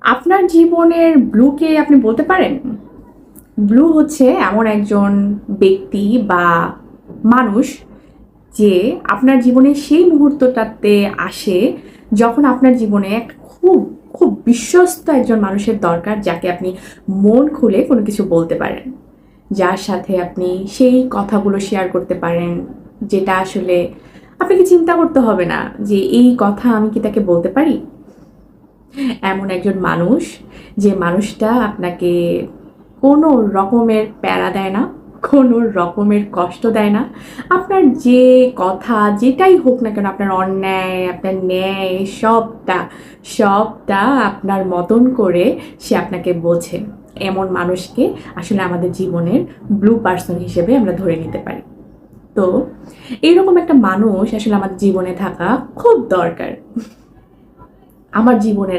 আপনার জীবনের ব্লুকে আপনি বলতে পারেন? ব্লু হচ্ছে এমন একজন ব্যক্তি বা মানুষ যে আপনার জীবনে সেই মুহূর্তটাতে আসে যখন আপনার জীবনে খুব খুব বিশ্বস্ত একজন মানুষের দরকার, যাকে আপনি মন খুলে কোনো কিছু বলতে পারেন, যার সাথে আপনি সেই কথাগুলো শেয়ার করতে পারেন, যেটা আসলে আপনাকে চিন্তা করতে হবে না যে এই কথা আমি কি তাকে বলতে পারি। এমন একজন মানুষ, যে মানুষটা আপনাকে কোনো রকমের প্যারা দেয় না, কোনো রকমের কষ্ট দেয় না। আপনার যে কথা যেটাই হোক না কেন, আপনার অন্যায়, আপনার ন্যায়, সবটা সবটা আপনার মতন করে সে আপনাকে বোঝে। এমন মানুষকে আসলে আমাদের জীবনের ব্লু পার্সন হিসেবে আমরা ধরে নিতে পারি। তো এইরকম একটা মানুষ আসলে আমাদের জীবনে থাকা খুব দরকার। আমার জীবনের